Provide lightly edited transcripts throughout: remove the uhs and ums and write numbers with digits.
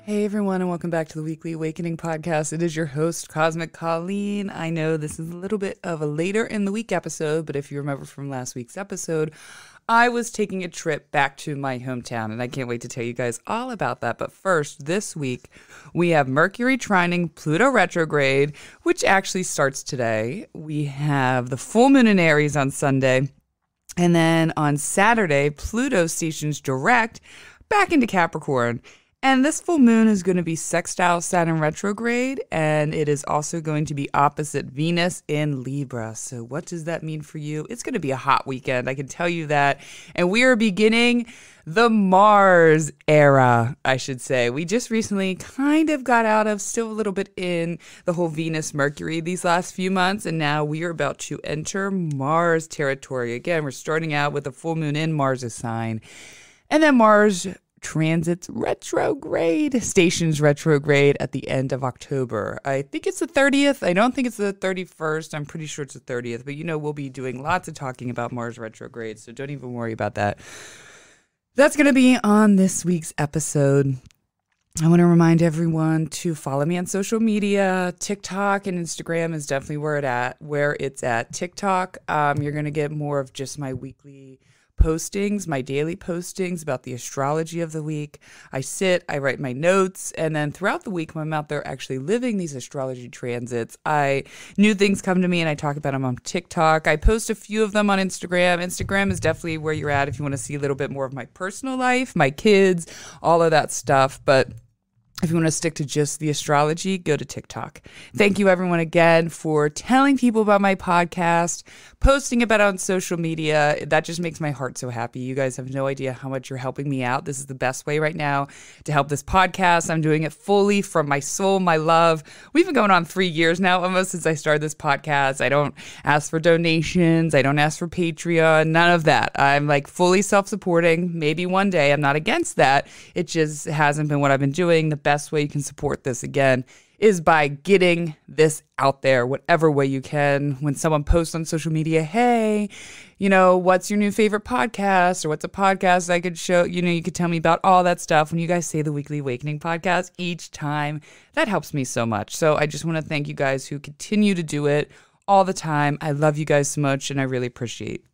Hey everyone, and welcome back to the Weekly Awakening Podcast. It is your host, Cosmic Colleen. I know this is a little bit of a later in the week episode, but if you remember from last week's episode, I was taking a trip back to my hometown, and I can't wait to tell you guys all about that. But first, this week, we have Mercury trining Pluto retrograde, which actually starts today. We have the full moon in Aries on Sunday, and then on Saturday, Pluto stations direct back into Capricorn. And this full moon is going to be sextile Saturn retrograde, and it is also going to be opposite Venus in Libra. So what does that mean for you? It's going to be a hot weekend, I can tell you that. And we are beginning the Mars era, I should say. We just recently kind of got out of, still a little bit in, the whole Venus-Mercury these last few months, and now we are about to enter Mars territory. Again, we're starting out with a full moon in Mars' sign, and then Mars transits retrograde, stations retrograde at the end of October. I think it's the 30th. I don't think it's the 31st. I'm pretty sure it's the 30th. But, we'll be doing lots of talking about Mars retrograde, so don't even worry about that. That's going to be on this week's episode. I want to remind everyone to follow me on social media. TikTok and Instagram is definitely where it's at. TikTok, you're going to get more of just my weekly postings, my daily postings about the astrology of the week. I write my notes, and then throughout the week, when I'm out there actually living these astrology transits, new things come to me, and I talk about them on TikTok. I post a few of them on Instagram. Instagram is definitely where you're at if you want to see a little bit more of my personal life, my kids, all of that stuff. But if you want to stick to just the astrology, go to TikTok. Thank you, everyone, again, for telling people about my podcast, posting about it on social media. That just makes my heart so happy. You guys have no idea how much you're helping me out. This is the best way right now to help this podcast. I'm doing it fully from my soul, my love. We've been going on 3 years now, almost, since I started this podcast. I don't ask for donations. I don't ask for Patreon, none of that. I'm fully self-supporting. Maybe one day. I'm not against that. It just hasn't been what I've been doing. The best way you can support this, again, is by getting this out there whatever way you can. When someone posts on social media, hey, what's your new favorite podcast, or what's a podcast I could show, you could tell me about, all that stuff. When you guys say the Weekly Awakening Podcast each time, that helps me so much. So I just want to thank you guys who continue to do it all the time. I love you guys so much, and I really appreciate.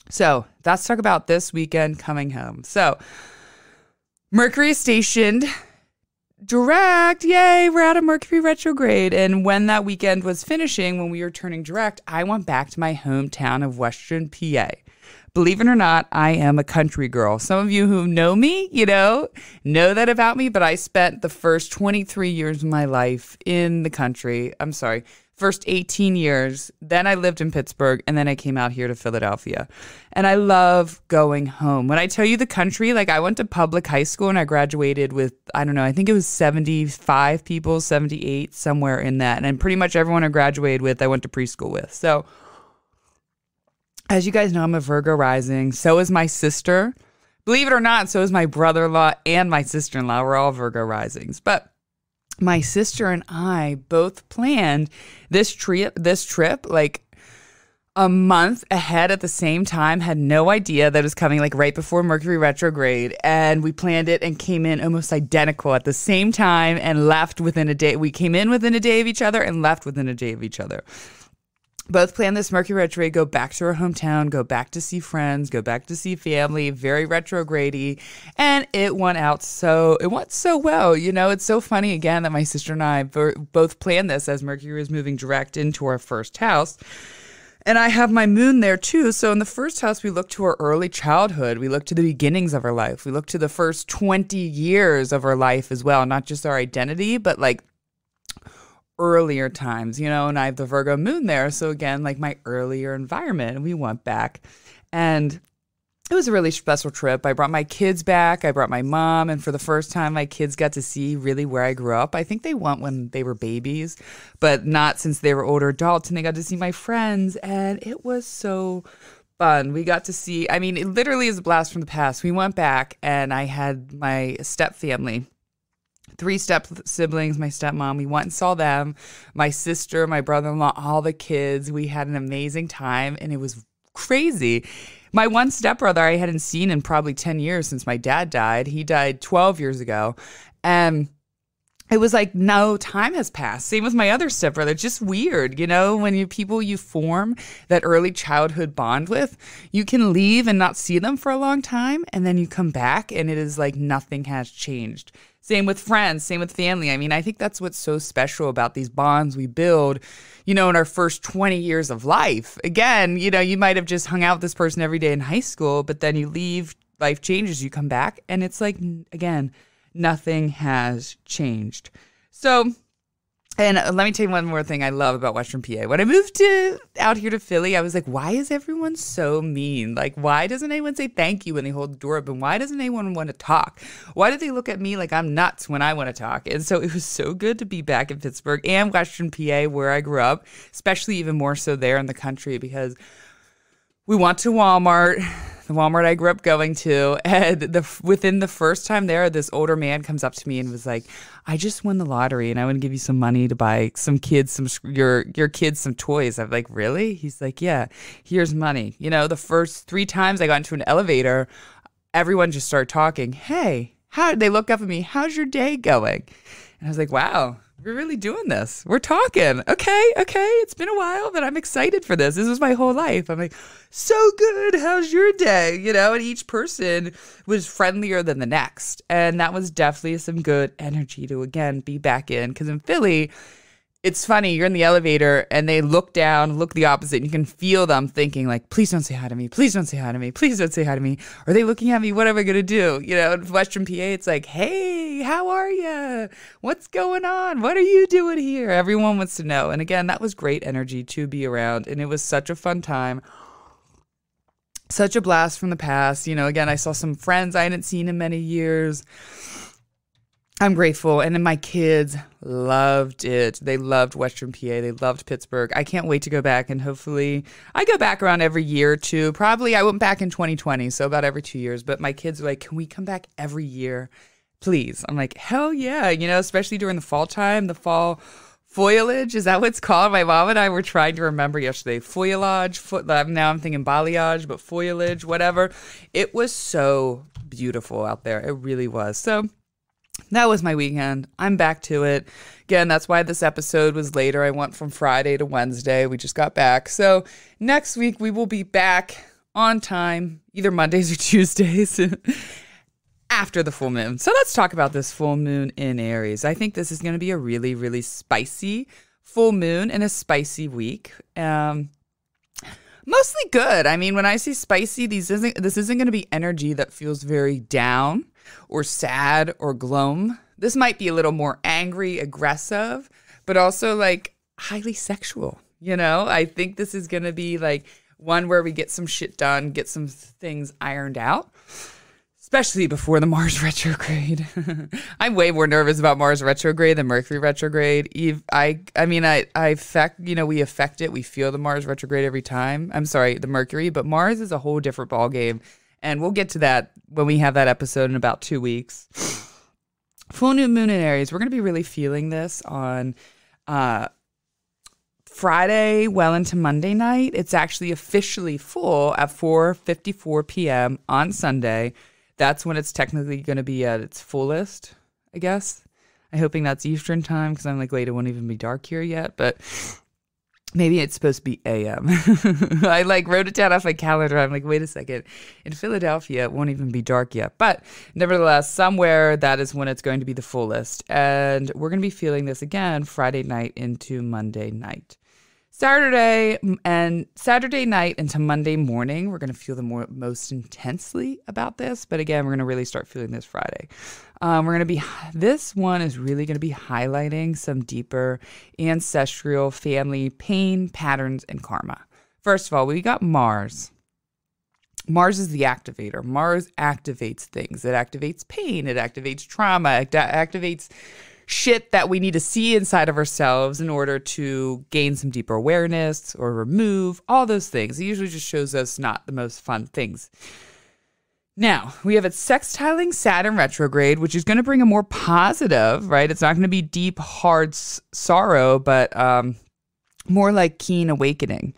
So let's talk about this weekend coming home. So Mercury is stationed direct. Yay, we're out of Mercury retrograde. And when that weekend was finishing, when we were turning direct, I went back to my hometown of Western PA. Believe it or not, I am a country girl. Some of you who know me, know that about me, but I spent the first 23 years of my life in the country. I'm sorry, first 18 years. Then I lived in Pittsburgh, and then I came out here to Philadelphia. And I love going home. When I tell you the country, I went to public high school, and I graduated with, I think it was 75 people, 78, somewhere in that. And pretty much everyone I graduated with, I went to preschool with. So as you guys know, I'm a Virgo rising. So is my sister. Believe it or not, so is my brother-in-law and my sister-in-law. We're all Virgo risings. But my sister and I both planned this trip a month ahead at the same time, had no idea that it was coming right before Mercury retrograde. And we planned it and came in almost identical at the same time and left within a day. We came in within a day of each other and left within a day of each other. Both planned this Mercury retrograde, go back to our hometown, go back to see friends, go back to see family, very retrograde-y. And it went so well. It's so funny, again, that my sister and I both planned this as Mercury was moving direct into our first house. And I have my moon there too. So in the first house, we look to our early childhood. We look to the beginnings of our life. We look to the first 20 years of our life as well. Not just our identity, but earlier times, and I have the Virgo moon there. So again, my earlier environment, and we went back, and it was a really special trip. I brought my kids back. I brought my mom, and for the first time, my kids got to see really where I grew up. I think they went when they were babies, but not since they were older adults, and they got to see my friends, and it was so fun. We got to see, it literally is a blast from the past. We went back, and I had my step family, 3 step siblings, my stepmom. We went and saw them, my sister, my brother-in-law, all the kids. We had an amazing time, and it was crazy. My one stepbrother I hadn't seen in probably 10 years since my dad died. He died 12 years ago. And it was like no time has passed. Same with my other stepbrother. It's just weird, when people you form that early childhood bond with, you can leave and not see them for a long time, and then you come back and it is like nothing has changed. Same with friends, same with family. I mean, I think that's what's so special about these bonds we build, in our first 20 years of life. Again, you might have just hung out with this person every day in high school, but then you leave, life changes, you come back, and it's like, again, nothing has changed. So, and let me tell you one more thing I love about Western PA. When I moved out here to Philly, I was like, why is everyone so mean? Like, why doesn't anyone say thank you when they hold the door open? Why doesn't anyone want to talk? Why do they look at me like I'm nuts when I want to talk? And so it was so good to be back in Pittsburgh and Western PA where I grew up, especially even more so there in the country, because we went to Walmart, the Walmart I grew up going to, and within the first time there, this older man comes up to me and was like, I just won the lottery and I want to give you some money to buy some kids, your kids some toys. I'm like, really? He's like, yeah, here's money. The first 3 times I got into an elevator, everyone just started talking. Hey, how did they look up at me? How's your day going? And I was like, wow. We're really doing this. We're talking. Okay. It's been a while, but I'm excited for this. This was my whole life. I'm like, so good. How's your day? And each person was friendlier than the next. And that was definitely some good energy to, again, be back in. Because in Philly, it's funny, you're in the elevator and they look down, look the opposite, and you can feel them thinking like, please don't say hi to me. Please don't say hi to me. Please don't say hi to me. Are they looking at me? What am I going to do? In Western PA, it's like, hey, how are you? What's going on? What are you doing here? Everyone wants to know. And again, that was great energy to be around. And it was such a fun time. Such a blast from the past. Again, I saw some friends I hadn't seen in many years. I'm grateful. And then my kids loved it. They loved Western PA. They loved Pittsburgh. I can't wait to go back, and hopefully I go back around every year or two. Probably I went back in 2020, so about every 2 years. But my kids were like, can we come back every year, please? I'm like, hell yeah. Especially during the fall time, the fall foliage. Is that what it's called? My mom and I were trying to remember yesterday. Foliage. Now I'm thinking balayage, but foliage, whatever. It was so beautiful out there. It really was. So that was my weekend. I'm back to it. Again, that's why this episode was later. I went from Friday to Wednesday. We just got back. So next week we will be back on time, either Mondays or Tuesdays after the full moon. So let's talk about this full moon in Aries. I think this is going to be a really, really spicy full moon and a spicy week. Mostly good. I mean, when I say spicy, this isn't going to be energy that feels very down or sad or glum. This might be a little more angry, aggressive, but also like highly sexual. I think this is going to be like one where we get some shit done, get some things ironed out, especially before the Mars retrograde. I'm way more nervous about Mars retrograde than Mercury retrograde. We affect it. We feel the Mars retrograde every time. I'm sorry, the Mercury, but Mars is a whole different ballgame. And we'll get to that when we have that episode in about 2 weeks. Full new moon in Aries. We're going to be really feeling this on Friday, well into Monday night. It's actually officially full at 4:54 p.m. on Sunday. That's when it's technically going to be at its fullest, I guess. I'm hoping that's Eastern time because I'm like, wait, it won't even be dark here yet. But maybe it's supposed to be AM. I wrote it down off my calendar. I'm like, wait a second. In Philadelphia, it won't even be dark yet. But nevertheless, somewhere that is when it's going to be the fullest. And we're going to be feeling this again Friday night into Monday night. Saturday night into Monday morning, we're going to feel the most intensely about this. But again, we're going to really start feeling this Friday. This one is really going to be highlighting some deeper ancestral family pain, patterns, and karma. First of all, we got Mars. Mars is the activator. Mars activates things. It activates pain. It activates trauma. It activates shit that we need to see inside of ourselves in order to gain some deeper awareness or remove all those things. It usually just shows us not the most fun things. Now, we have it sextiling Saturn retrograde, which is going to bring a more positive, right? It's not going to be deep, hard sorrow, but more like keen awakening.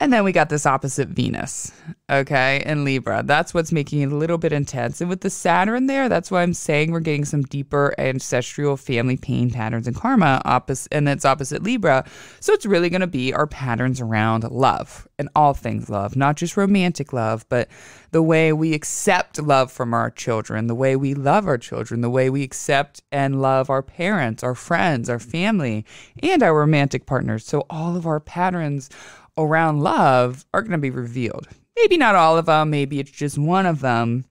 And then we got this opposite Venus, okay, in Libra. That's what's making it a little bit intense. And with the Saturn there, that's why I'm saying we're getting some deeper ancestral family pain patterns and karma, and it's opposite Libra. So it's really going to be our patterns around love and all things love, not just romantic love, but the way we accept love from our children, the way we love our children, the way we accept and love our parents, our friends, our family, and our romantic partners. So all of our patterns around love are going to be revealed. Maybe not all of them. Maybe it's just one of them.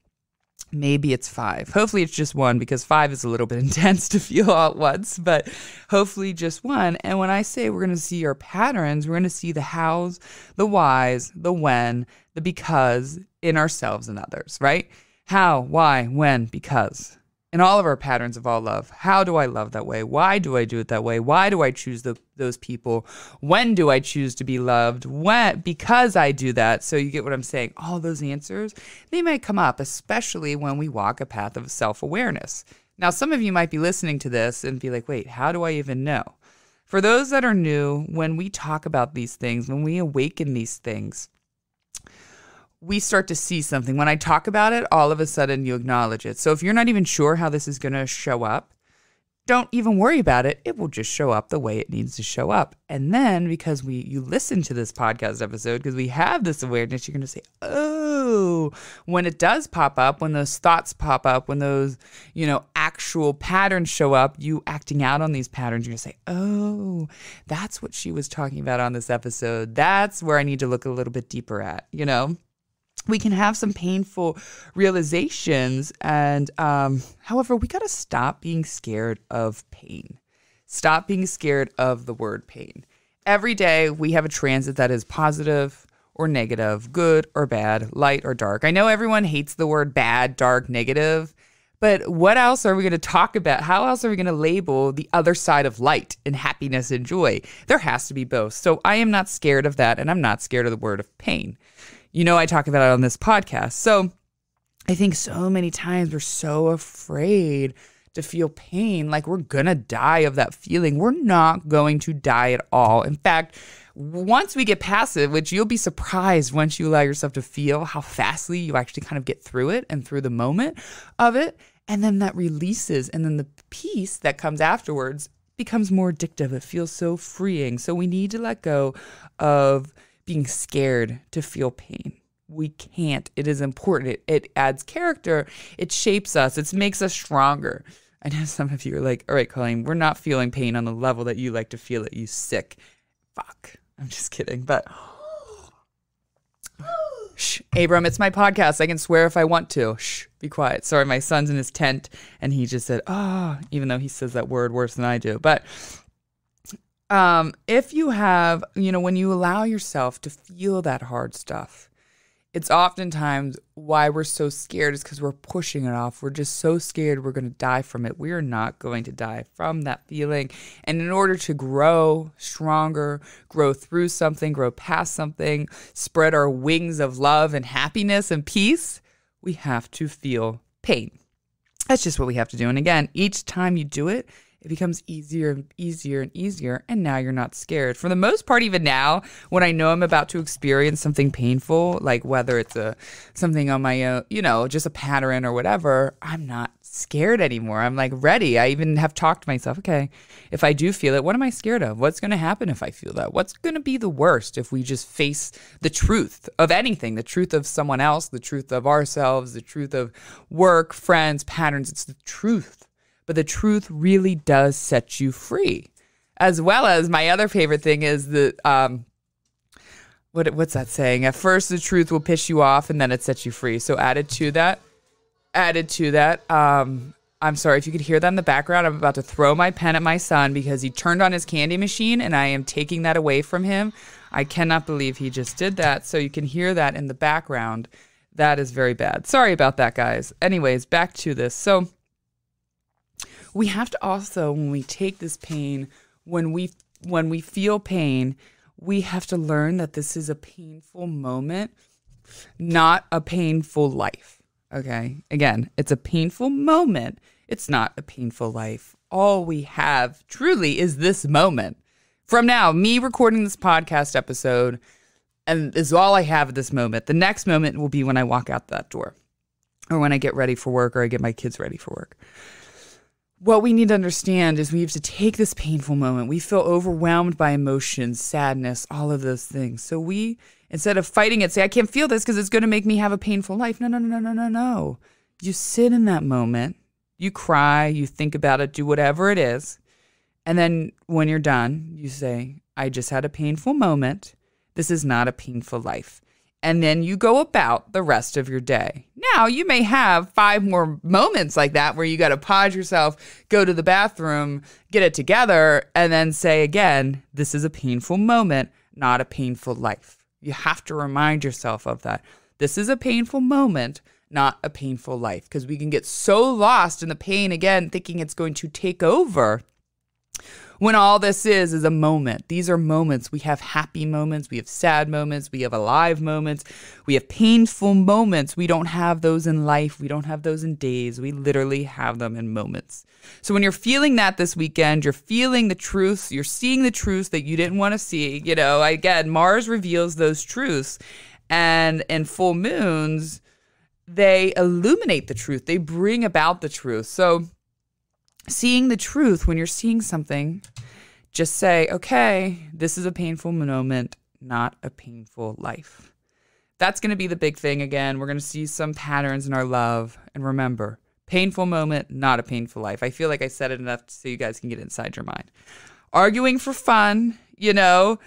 Maybe it's 5. Hopefully it's just one, because 5 is a little bit intense to feel all at once, but hopefully just one. And when I say we're going to see our patterns, we're going to see the hows, the whys, the when, the because in ourselves and others, right? How, why, when, because. In all of our patterns of all love. How do I love that way? Why do I do it that way? Why do I choose those people? When do I choose to be loved? When? Because I do that. So you get what I'm saying. All those answers, they might come up, especially when we walk a path of self-awareness. Now, some of you might be listening to this and be like, wait, how do I even know? For those that are new, when we talk about these things, when we awaken these things, we start to see something. When I talk about it, all of a sudden you acknowledge it. So if you're not even sure how this is going to show up, don't even worry about it. It will just show up the way it needs to show up. And then because you listen to this podcast episode, because we have this awareness, you're going to say, oh, when it does pop up, when those thoughts pop up, when those, actual patterns show up, you acting out on these patterns, you're going to say, oh, that's what she was talking about on this episode. That's where I need to look a little bit deeper at, We can have some painful realizations, and however, we got to stop being scared of pain. Stop being scared of the word pain. Every day we have a transit that is positive or negative, good or bad, light or dark. I know everyone hates the word bad, dark, negative, but what else are we going to talk about? How else are we going to label the other side of light and happiness and joy? There has to be both. So I am not scared of that, and I'm not scared of the word of pain. I talk about it on this podcast. So I think so many times we're so afraid to feel pain, like we're going to die of that feeling. We're not going to die at all. In fact, once we get past it, which you'll be surprised once you allow yourself to feel how fastly you actually kind of get through it and through the moment of it. And then that releases, and then the peace that comes afterwards becomes more addictive. It feels so freeing. So we need to let go of being scared to feel pain. We can't. It is important. It adds character. It shapes us. It makes us stronger. I know some of you are like, all right, Colleen, we're not feeling pain on the level that you like to feel it. You sick. Fuck. I'm just kidding. But shh, Abram, it's my podcast. I can swear if I want to. Shh, be quiet. Sorry, my son's in his tent and he just said, even though he says that word worse than I do. But if you have, when you allow yourself to feel that hard stuff, it's oftentimes why we're so scared is because we're pushing it off. We're just so scared we're going to die from it. We are not going to die from that feeling. And in order to grow stronger, grow through something, grow past something, spread our wings of love and happiness and peace, we have to feel pain. That's just what we have to do. And again, each time you do it, it becomes easier and easier and easier, and now you're not scared. For the most part, even now, when I know I'm about to experience something painful, like whether it's something on my own, just a pattern or whatever, I'm not scared anymore. I'm like ready. I even have talked to myself, okay, if I do feel it, what am I scared of? What's going to happen if I feel that? What's going to be the worst if we just face the truth of anything, the truth of someone else, the truth of ourselves, the truth of work, friends, patterns? It's the truth. But the truth really does set you free. As well as my other favorite thing is the, what's that saying? At first, the truth will piss you off and then it sets you free. So added to that, I'm sorry if you could hear that in the background. I'm about to throw my pen at my son because he turned on his candy machine and I am taking that away from him. I cannot believe he just did that. So you can hear that in the background. That is very bad. Sorry about that, guys. Anyways, back to this. So we have to also, when we take this pain, when we feel pain, we have to learn that this is a painful moment, not a painful life. Okay? Again, it's a painful moment. It's not a painful life. All we have truly is this moment. From now, me recording this podcast episode, and is all I have at this moment. The next moment will be when I walk out that door, or when I get ready for work, or I get my kids ready for work. What we need to understand is we have to take this painful moment. We feel overwhelmed by emotions, sadness, all of those things. So we, instead of fighting it, say, I can't feel this because it's going to make me have a painful life. No. You sit in that moment, you cry, you think about it, do whatever it is. And then when you're done, you say, I just had a painful moment. This is not a painful life. And then you go about the rest of your day. Now, you may have 5 more moments like that where you got to pause yourself, go to the bathroom, get it together, and then say again, this is a painful moment, not a painful life. You have to remind yourself of that. This is a painful moment, not a painful life. Because we can get so lost in the pain again, thinking it's going to take over, when all this is a moment. These are moments. We have happy moments. We have sad moments. We have alive moments. We have painful moments. We don't have those in life. We don't have those in days. We literally have them in moments. So when you're feeling that this weekend, you're feeling the truths. You're seeing the truths that you didn't want to see. You know, again, Mars reveals those truths. And in full moons, they illuminate the truth. They bring about the truth. So seeing the truth, when you're seeing something, just say, okay, this is a painful moment, not a painful life. That's going to be the big thing again. We're going to see some patterns in our love. And remember, painful moment, not a painful life. I feel like I said it enough so you guys can get inside your mind. Arguing for fun, you know.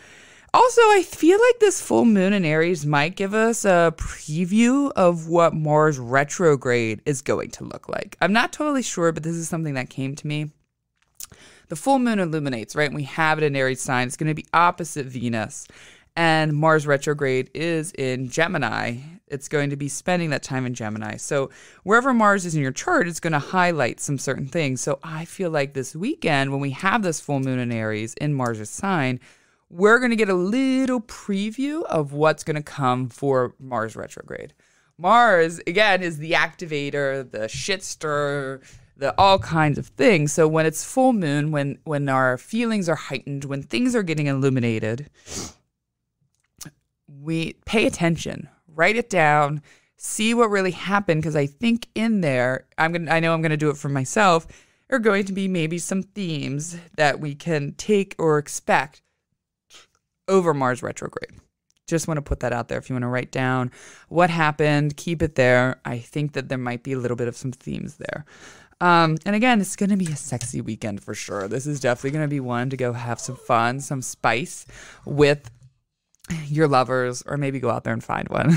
Also, I feel like this full moon in Aries might give us a preview of what Mars retrograde is going to look like. I'm not totally sure, but this is something that came to me. The full moon illuminates, right? And we have it in Aries sign. It's going to be opposite Venus. And Mars retrograde is in Gemini. It's going to be spending that time in Gemini. So wherever Mars is in your chart, it's going to highlight some certain things. So I feel like this weekend, when we have this full moon in Aries in Mars' sign, we're going to get a little preview of what's going to come for Mars retrograde. Mars, again, is the activator, the shit stirrer, the all kinds of things. So when it's full moon, when our feelings are heightened, when things are getting illuminated, we pay attention, write it down, see what really happened. Because I think in there, I know I'm going to do it for myself, are going to be maybe some themes that we can take or expect over Mars retrograde. Just want to put that out there. If you want to write down what happened, keep it there. I think that there might be a little bit of some themes there. And again, it's going to be a sexy weekend for sure. This is definitely going to be one to go have some fun, some spice with your lovers, or maybe go out there and find one.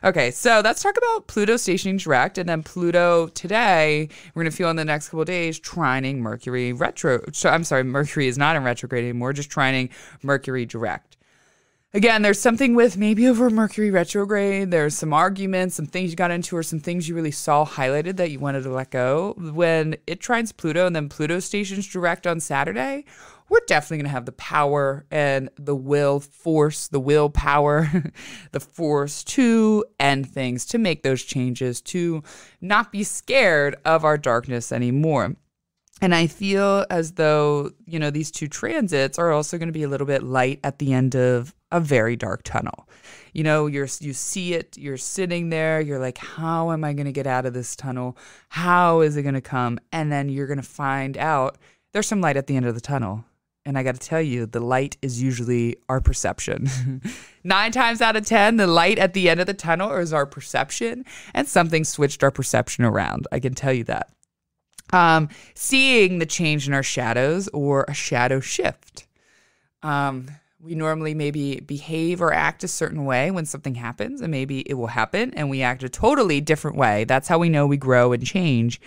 Okay, so let's talk about Pluto stationing direct, and then Pluto today, we're going to feel in the next couple of days, trining Mercury retro. So, I'm sorry, Mercury is not in retrograde anymore, just trining Mercury direct. Again, there's something with maybe over Mercury retrograde, there's some arguments, some things you got into, or some things you really saw highlighted that you wanted to let go. When it trines Pluto and then Pluto stations direct on Saturday, we're definitely going to have the power and the willpower, the force to end things, to make those changes, to not be scared of our darkness anymore. And I feel as though, you know, these two transits are also going to be a little bit light at the end of a very dark tunnel. You know, you see it, you're sitting there, you're like, how am I going to get out of this tunnel? How is it going to come? And then you're going to find out there's some light at the end of the tunnel. And I got to tell you, the light is usually our perception. 9 times out of 10, the light at the end of the tunnel is our perception, and something switched our perception around. I can tell you that. Seeing the change in our shadows or a shadow shift. We normally maybe behave or act a certain way when something happens, and maybe it will happen and we act a totally different way. That's how we know we grow and change.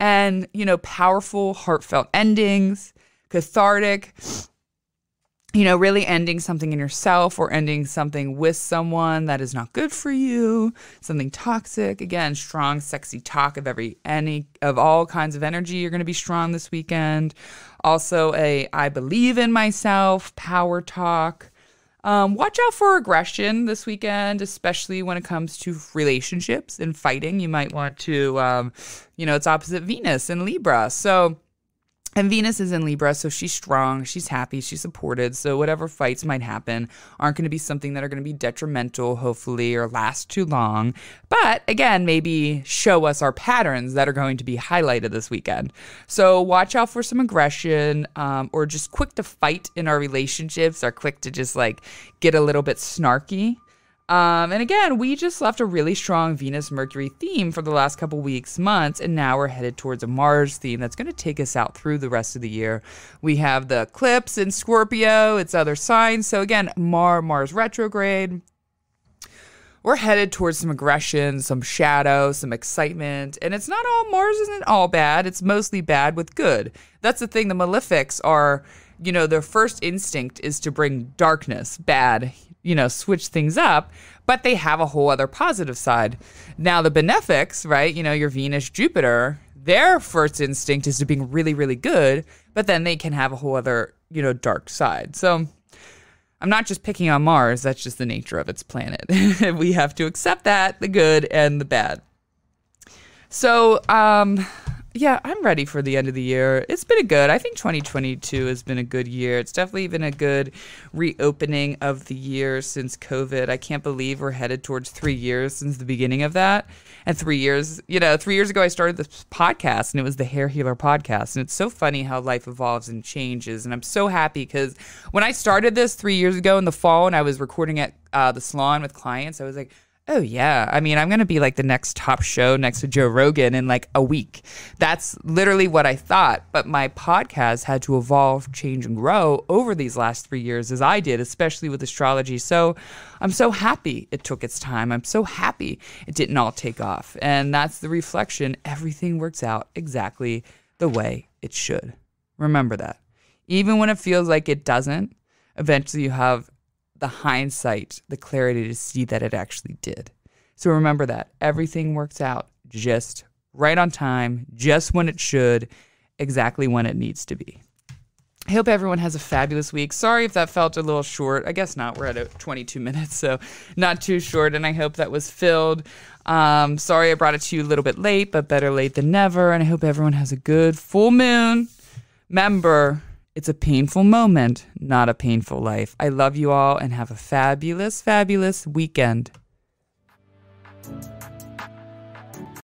And, you know, powerful, heartfelt endings, cathartic, you know, really ending something in yourself or ending something with someone that is not good for you, something toxic. Again, strong, sexy talk of any of all kinds of energy. You're going to be strong this weekend. Also I believe in myself, power talk. Watch out for aggression this weekend, especially when it comes to relationships and fighting. You might want to, you know, it's opposite Venus in Libra. So And Venus is in Libra, so she's strong, she's happy, she's supported. So whatever fights might happen aren't going to be something that are going to be detrimental, hopefully, or last too long. But again, maybe show us our patterns that are going to be highlighted this weekend. So watch out for some aggression, or just quick to fight in our relationships, or quick to just like get a little bit snarky. And again, we just left a really strong Venus-Mercury theme for the last couple weeks, months, and now we're headed towards a Mars theme that's going to take us out through the rest of the year. We have the eclipse in Scorpio, it's other signs. So again, Mars retrograde. We're headed towards some aggression, some shadow, some excitement. And it's not all, Mars isn't all bad. It's mostly bad with good. That's the thing. The malefics are, their first instinct is to bring darkness, bad, switch things up, but they have a whole other positive side. Now the benefics, right, your Venus, Jupiter, their first instinct is to be really, really good, but then they can have a whole other, dark side. So I'm not just picking on Mars, that's just the nature of its planet. We have to accept that, the good and the bad. So, yeah, I'm ready for the end of the year. It's been I think 2022 has been a good year. It's definitely been a good reopening of the year since COVID. I can't believe we're headed towards 3 years since the beginning of that. And 3 years, 3 years ago, I started this podcast and it was the Hair Healer podcast. And it's so funny how life evolves and changes. And I'm so happy because when I started this 3 years ago in the fall and I was recording at the salon with clients, I was like, oh, yeah. I mean, I'm going to be like the next top show next to Joe Rogan in like a week. That's literally what I thought. But my podcast had to evolve, change, and grow over these last 3 years as I did, especially with astrology. So I'm so happy it took its time. I'm so happy it didn't all take off. And that's the reflection. Everything works out exactly the way it should. Remember that. Even when it feels like it doesn't, eventually you have the hindsight, the clarity to see that it actually did. So remember that everything works out just right on time, just when it should, exactly when it needs to be. I hope everyone has a fabulous week. Sorry if that felt a little short. I guess not. We're at 22 minutes, so not too short, and I hope that was filled. Sorry I brought it to you a little bit late, but better late than never, and I hope everyone has a good full moon. Remember, it's a painful moment, not a painful life. I love you all and have a fabulous, fabulous weekend.